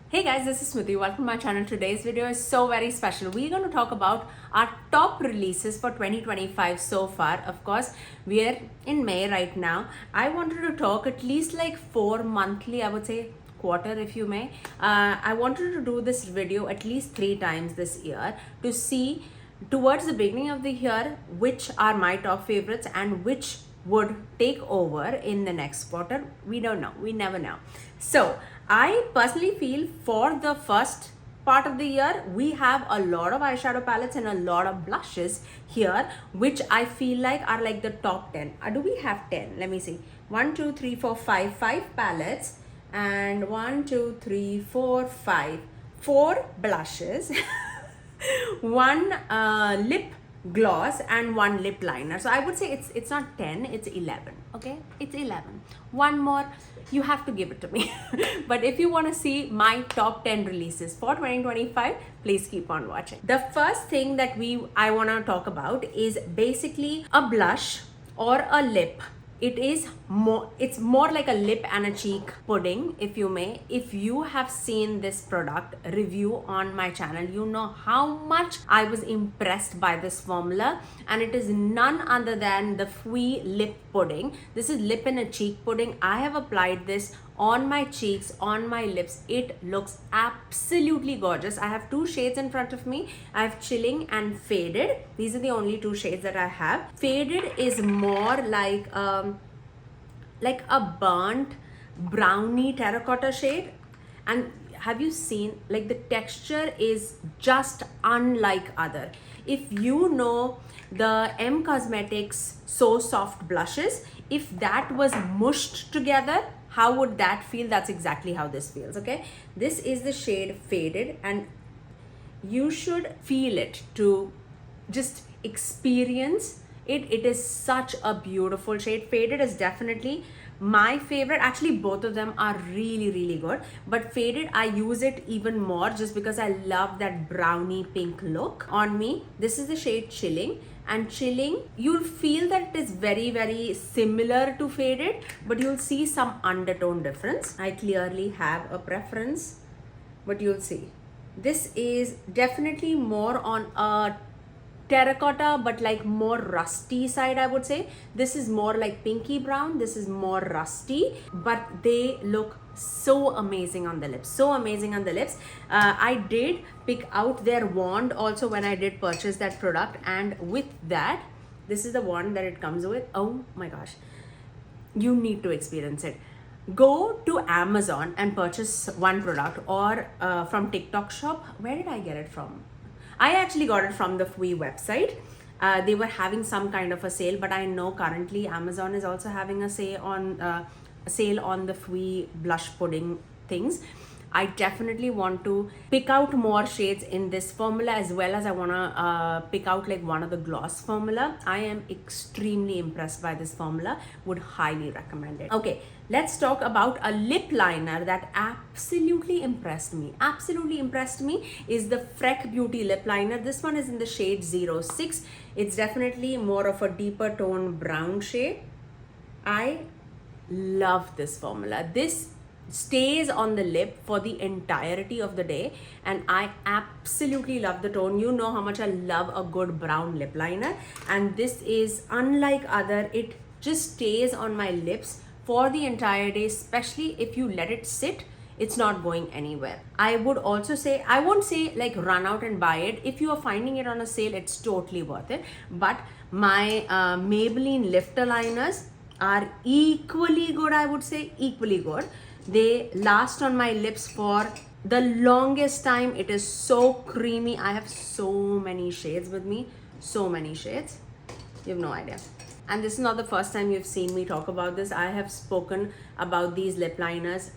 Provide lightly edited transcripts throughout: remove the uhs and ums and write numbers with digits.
Hey guys, this is Smithy. Welcome to my channel. Today's video is so very special. We're going to talk about our top releases for 2025 so far. Of course, we are in May right now. I wanted to talk at least like 4 monthly, I would say quarter if you may. I wanted to do this video at least 3 times this year to see towards the beginning of the year which are my top favorites and which would take over in the next quarter. We don't know, we never know. So I personally feel for the first part of the year we have a lot of eyeshadow palettes and a lot of blushes here, which I feel like are like the top 10. Do we have 10? Let me see. 1 2 3 4 5 palettes, and 1 2 3 4 5 4 blushes one lip gloss and 1 lip liner. So I would say it's not 10, it's 11. Okay, it's 11. One more, you have to give it to me. But if you want to see my top 10 releases for 2025, please keep on watching. The first thing that I want to talk about is basically a blush or a lip. It's more like a lip and a cheek pudding, if you may. If you have seen this product review on my channel, you know how much I was impressed by this formula, and it is none other than the Fwee Lip pudding. This is lip and a cheek pudding. I have applied this on my cheeks, on my lips. It looks absolutely gorgeous. I have 2 shades in front of me. I have Chilling and Faded. These are the only 2 shades that I have. Faded is more like a burnt brownie terracotta shade, and have you seen, like, the texture is just unlike other. If you know the M Cosmetics So Soft blushes, if that was mushed together, how would that feel? That's exactly how this feels. Okay, this is the shade Faded, and you should feel it to just experience it. It is such a beautiful shade. Faded is definitely my favorite. Actually, both of them are really good, but Faded, I use it even more just because I love that brownie pink look on me. This is the shade Chilling, and Chilling, you'll feel that it is very similar to Faded, but you'll see some undertone difference. I clearly have a preference, but you'll see this is definitely more on a terracotta, but like more rusty side, I would say. This is more like pinky brown, this is more rusty, but they look so amazing on the lips, so amazing on the lips. I did pick out their wand also when I did purchase that product, and with that, this is the wand that it comes with. Oh my gosh, you need to experience it. Go to Amazon and purchase one product, or from TikTok shop. Where did I get it from? I actually got it from the Fwee website. They were having some kind of a sale, but I know currently Amazon is also having a sale on the Fwee blush pudding things. I definitely want to pick out more shades in this formula, as well as I want to pick out like one of the gloss formula. I am extremely impressed by this formula, would highly recommend it. Okay, let's talk about a lip liner that absolutely impressed me. Absolutely impressed me is the Freck Beauty lip liner. This one is in the shade 06. It's definitely more of a deeper tone brown shade. I love this formula. This stays on the lip for the entirety of the day, and I absolutely love the tone. You know how much I love a good brown lip liner, and this is unlike other. It just stays on my lips for the entire day, especially if you let it sit. It's not going anywhere. I would also say, I won't say like run out and buy it. If you are finding it on a sale, it's totally worth it. But my Maybelline lifter liners are equally good. I would say equally good. They last on my lips for the longest time. It is so creamy. I have so many shades with me, so many shades, you have no idea. And this is not the first time you've seen me talk about this. I have spoken about these lip liners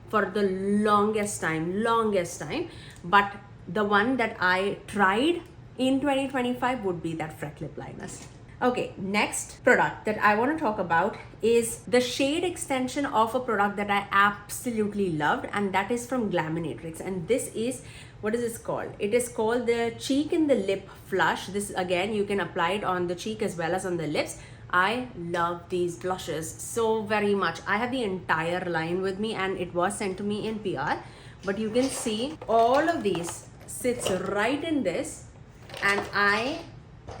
for the longest time, but the one that I tried in 2025 would be that Freck Lip liners. Okay, next product that I want to talk about is the shade extension of a product that I absolutely loved, and that is from Glaminatrix. And this is, what is this called? It is called the Cheek in the Lip Flush. This, again, you can apply it on the cheek as well as on the lips. I love these blushes so very much. I have the entire line with me, and it was sent to me in PR. but you can see all of these sits right in this, and I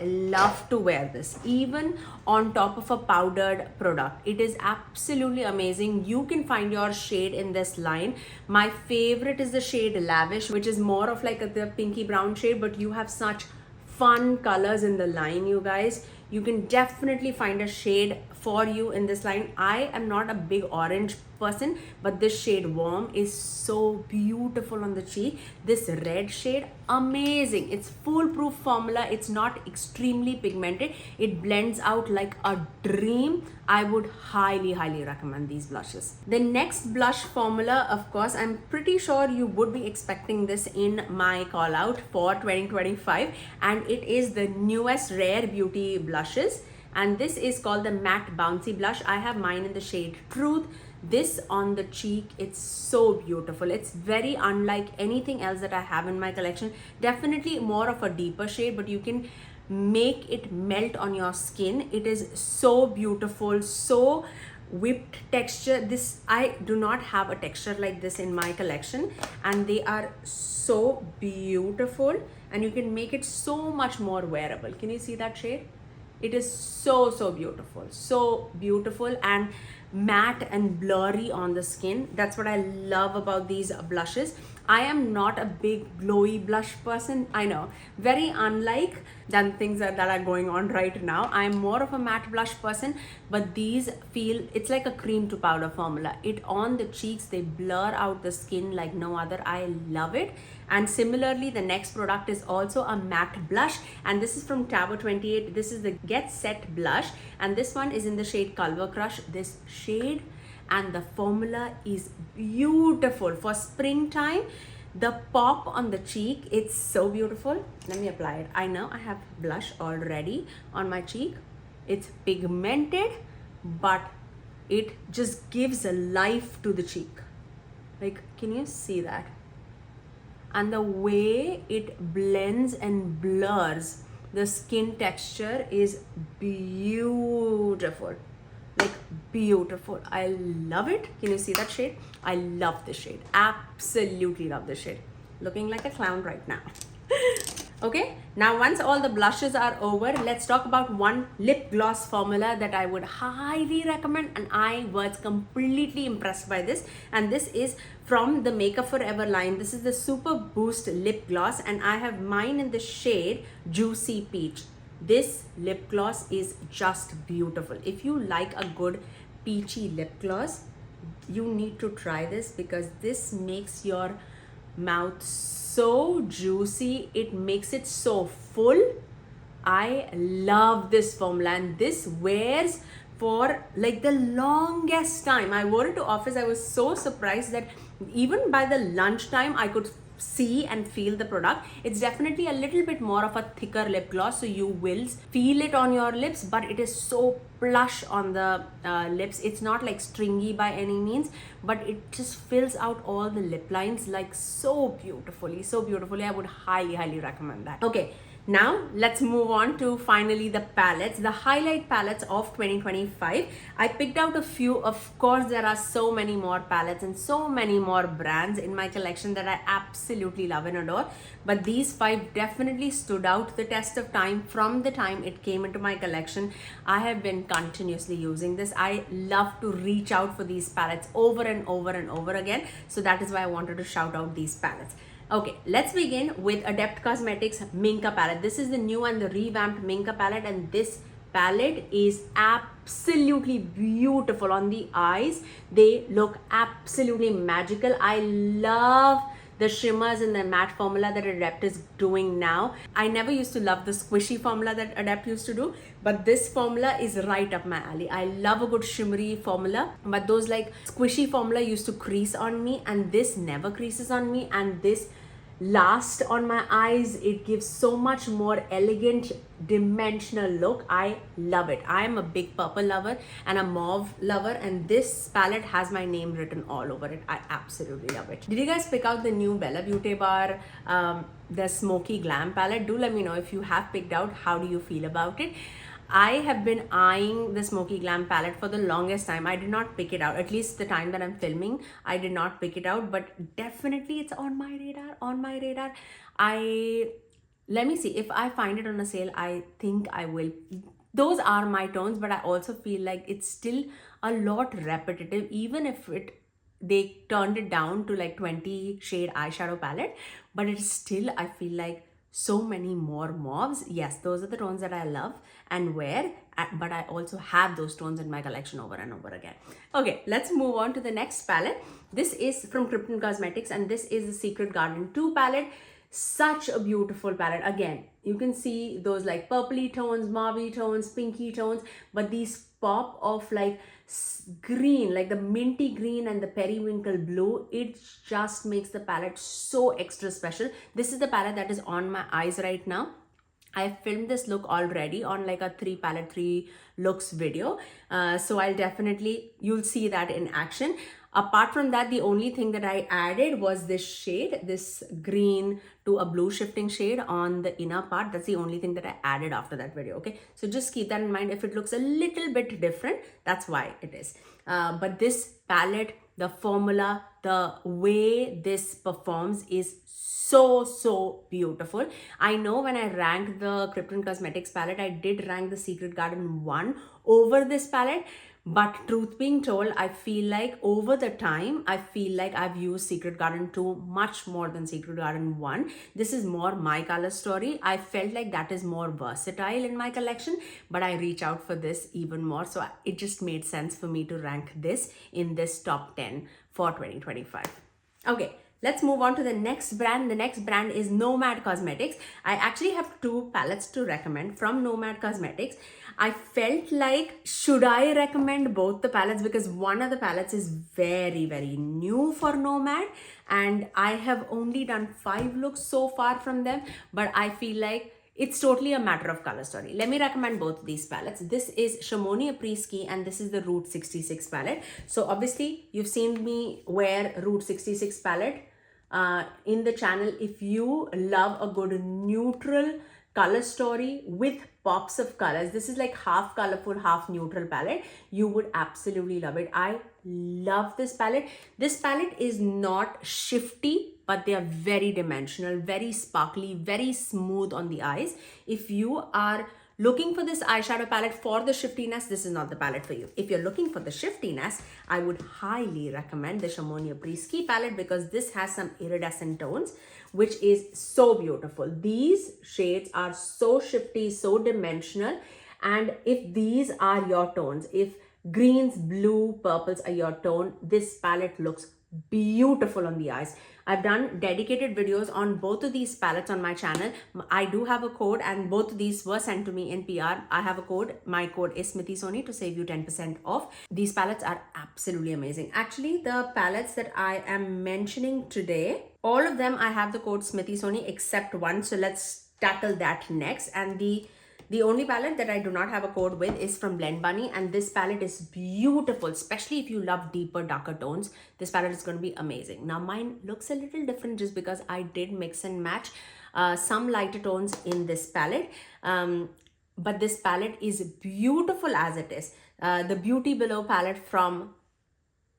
love to wear this even on top of a powdered product. It is absolutely amazing. You can find your shade in this line. My favorite is the shade Lavish, which is more of like the pinky brown shade, but you have such fun colors in the line, you guys. You can definitely find a shade for you in this line. I am not a big orange person, but this shade Warm is so beautiful on the cheek. This red shade, amazing. It's foolproof formula. It's not extremely pigmented. It blends out like a dream. I would highly recommend these blushes. The next blush formula, of course, I'm pretty sure you would be expecting this in my call out for 2025, and it is the newest Rare Beauty blushes, and this is called the Matte Bouncy Blush. I have mine in the shade Truth. This on the cheek, it's so beautiful. It's very unlike anything else that I have in my collection. Definitely more of a deeper shade, but you can make it melt on your skin. It is so beautiful, so whipped texture. This, I do not have a texture like this in my collection, and they are so beautiful, and you can make it so much more wearable. Can you see that shade? It is so beautiful and matte and blurry on the skin. That's what I love about these blushes. I am not a big glowy blush person. I know, very unlike than things that are going on right now. I'm more of a matte blush person, but these feel, it's like a cream to powder formula. It on the cheeks, they blur out the skin like no other. I love it. And similarly, the next product is also a matte blush, and this is from Tower 28. This is the Get Set blush, and this one is in the shade Culver Crush. This shade and the formula is beautiful for springtime. The pop on the cheek, it's so beautiful. Let me apply it. I know I have blush already on my cheek. It's pigmented, but it just gives a life to the cheek. Like, can you see that? And the way it blends and blurs the skin texture is beautiful. Like, beautiful. I love it. Can you see that shade? I love this shade. Absolutely love this shade. Looking like a clown right now. Okay, now once all the blushes are over, let's talk about one lip gloss formula that I would highly recommend, and I was completely impressed by this. And this is from the Makeup Forever line. This is the Super Boost Lip Gloss, and I have mine in the shade Juicy Peach. This lip gloss is just beautiful. If you like a good peachy lip gloss, you need to try this, because this makes your mouth so juicy. It makes it so full. I love this formula, and this wears for like the longest time. I wore it to office. I was so surprised that even by the lunchtime I could see and feel the product. It's definitely a little bit more of a thicker lip gloss, so you will feel it on your lips, but it is so plush on the lips. It's not like stringy by any means, but it just fills out all the lip lines like so beautifully. I would highly recommend that. Okay, now let's move on to finally the palettes, the highlight palettes of 2025. I picked out a few. Of course, there are so many more palettes and so many more brands in my collection that I absolutely love and adore, but these 5 definitely stood out the test of time. From the time it came into my collection, I have been continuously using this. I love to reach out for these palettes over and over again, so that is why I wanted to shout out these palettes. Okay, let's begin with Adept Cosmetics Minka palette. This is the new and the revamped Minka palette, and this palette is absolutely beautiful on the eyes. They look absolutely magical. I love the shimmers and the matte formula that Adept is doing now. I never used to love the squishy formula that Adept used to do, but this formula is right up my alley. I love a good shimmery formula, but those like squishy formula used to crease on me, and this never creases on me, and this lasts on my eyes. It gives so much more elegant dimensional look. I love it. I am a big purple lover and a mauve lover, and this palette has my name written all over it. I absolutely love it. Did you guys pick out the new Bella Beauty Bar, the Smoky Glam palette? Do let me know if you have picked out. How do you feel about it? I have been eyeing the Smoky Glam palette for the longest time. I did not pick it out. At least the time that I'm filming, I did not pick it out. But definitely it's on my radar, on my radar. Let me see. If I find it on a sale, I think I will. Those are my tones, but I also feel like it's still a lot repetitive, even if they turned it down to like 20 shade eyeshadow palette, but it's still, I feel like, so many more mauves. Yes, those are the tones that I love and wear, but I also have those tones in my collection over and over again. Okay, let's move on to the next palette. This is from Kryptein Cosmetics, and this is the Secret Garden 2 palette. Such a beautiful palette. Again, you can see those like purpley tones, mauvey tones, pinky tones, but these pop of like green, like the minty green and the periwinkle blue. It just makes the palette so extra special. This is the palette that is on my eyes right now. I filmed this look already on like a 3 palette 3 looks video, so you'll see that in action. Apart from that, the only thing that I added was this shade, this green to a blue shifting shade on the inner part. That's the only thing that I added after that video. Okay, so just keep that in mind. If it looks a little bit different, that's why it is. But this palette, the formula, the way this performs is so beautiful. I know when I ranked the Kryptein Cosmetics palette, I did rank the Secret Garden 1 over this palette. But truth being told, I feel like over the time, I feel like I've used Secret Garden 2 much more than Secret Garden 1. This is more my color story. I felt like that is more versatile in my collection, but I reach out for this even more. So it just made sense for me to rank this in this top 10 for 2025. Okay. Let's move on to the next brand. The next brand is Nomad Cosmetics. I actually have 2 palettes to recommend from Nomad Cosmetics. I felt like, should I recommend both the palettes? Because one of the palettes is very new for Nomad, and I have only done 5 looks so far from them, but I feel like it's totally a matter of color story. Let me recommend both these palettes. This is Chamonix Apres and this is the Route 66 palette. So obviously you've seen me wear Route 66 palette in the channel. If you love a good neutral color story with pops of colors, this is like half colorful, half neutral palette, you would absolutely love it. I love this palette. This palette is not shifty, but they are very dimensional, very sparkly, very smooth on the eyes. If you are looking for this eyeshadow palette for the shiftiness, this is not the palette for you. If you're looking for the shiftiness, I would highly recommend the Chamonix Apres palette, because this has some iridescent tones, which is so beautiful. These shades are so shifty, so dimensional. And if these are your tones, if greens, blue, purples are your tone, this palette looks beautiful on the eyes. I've done dedicated videos on both of these palettes on my channel. I do have a code, and both of these were sent to me in PR. I have a code. My code is Smithy Sony to save you 10% off. These palettes are absolutely amazing. Actually, the palettes that I am mentioning today, all of them I have the code Smithy Sony except one. So let's tackle that next. And the only palette that I do not have a code with is from Blend Bunny, and this palette is beautiful, especially if you love deeper, darker tones. This palette is going to be amazing. Now mine looks a little different just because I did mix and match some lighter tones in this palette. But this palette is beautiful as it is. The Beauty Below palette from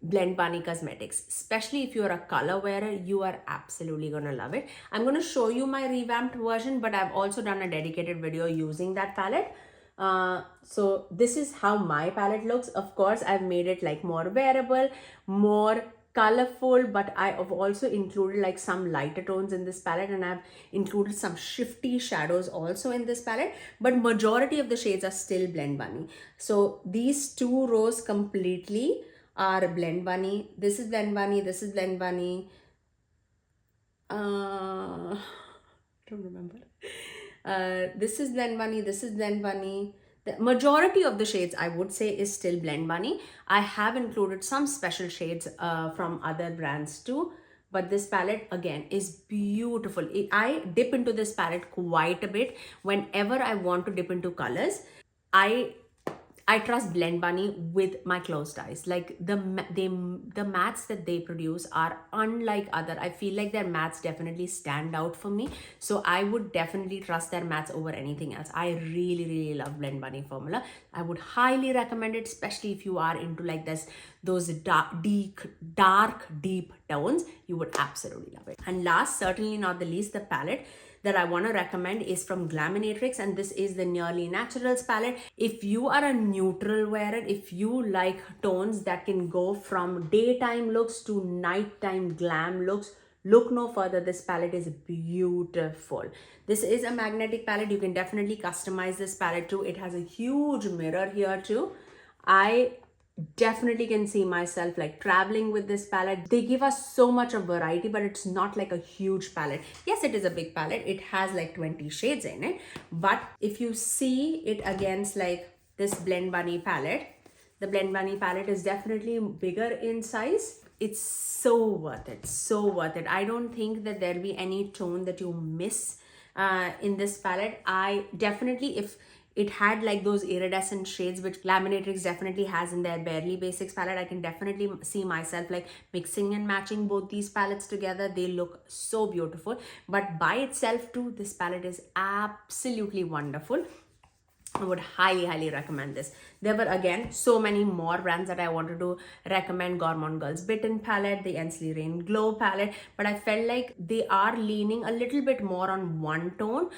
Blend Bunny Cosmetics, especially if you're a color wearer, you are absolutely gonna love it. I'm gonna show you my revamped version, but I've also done a dedicated video using that palette. So this is how my palette looks. Of course, I've made it like more wearable, more colorful, but I have also included like some lighter tones in this palette, and I've included some shifty shadows also in this palette, but majority of the shades are still Blend Bunny. So these 2 rows completely are Blend Bunny. This is Blend Bunny, this is Blend Bunny. Don't remember. This is Blend Bunny, this is Blend Bunny. The majority of the shades I would say is still Blend Bunny. I have included some special shades from other brands too, but this palette again is beautiful. I dip into this palette quite a bit. Whenever I want to dip into colors, I I trust Blend Bunny with my closed eyes. Like the mattes that they produce are unlike other. I feel like their mattes definitely stand out for me. So I would definitely trust their mattes over anything else. I really, really love Blend Bunny formula. I would highly recommend it, especially if you are into like those dark, deep tones. You would absolutely love it. And last, certainly not the least, the palette that I want to recommend is from Glaminatrix, and this is the Nearly Naturals palette. If you are a neutral wearer, if you like tones that can go from daytime looks to nighttime glam looks, look no further. This palette is beautiful. This is a magnetic palette. You can definitely customize this palette too. It has a huge mirror here too. I definitely can see myself like traveling with this palette. They give us so much of variety, but it's not like a huge palette. Yes, it is a big palette. It has like 20 shades in it. But if you see it against like this Blend Bunny palette, the Blend Bunny palette is definitely bigger in size. It's so worth it. So worth it. I don't think that there'll be any tone that you miss in this palette. I definitely, if it had like those iridescent shades which Glaminatrix definitely has in their Barely Basics palette, I can definitely see myself like mixing and matching both these palettes together. They look so beautiful, but by itself too, this palette is absolutely wonderful. I would highly recommend this. There were again so many more brands that I wanted to recommend. Gourmand Girls Bitten palette, the Ensley Rain Glow palette, but I felt like they are leaning a little bit more on one tone.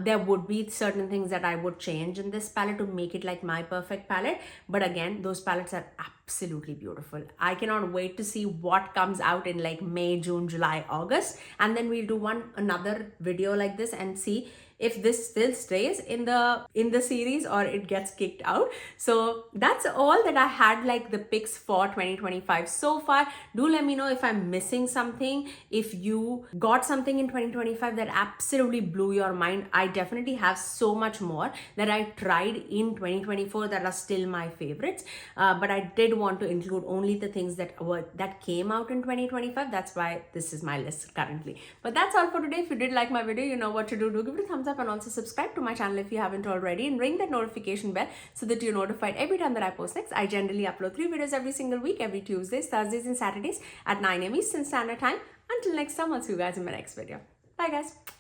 There would be certain things that I would change in this palette to make it like my perfect palette, but again, those palettes are absolutely beautiful. I cannot wait to see what comes out in like May, June, July, August, and then we'll do another video like this and see if this still stays in the series or it gets kicked out. So that's all that I had, like the picks for 2025 so far. Do let me know if I'm missing something, if you got something in 2025 that absolutely blew your mind. I definitely have so much more that I tried in 2024 that are still my favorites, but I did want to include only the things that came out in 2025. That's why this is my list currently. But that's all for today. If you did like my video, you know what to do. Do give it a thumbs up and also subscribe to my channel if you haven't already, and ring that notification bell so that you're notified every time that I post next. I generally upload 3 videos every single week, every Tuesdays, Thursdays and Saturdays at 9 AM Eastern Standard Time. Until next time, I'll see you guys in my next video. Bye guys.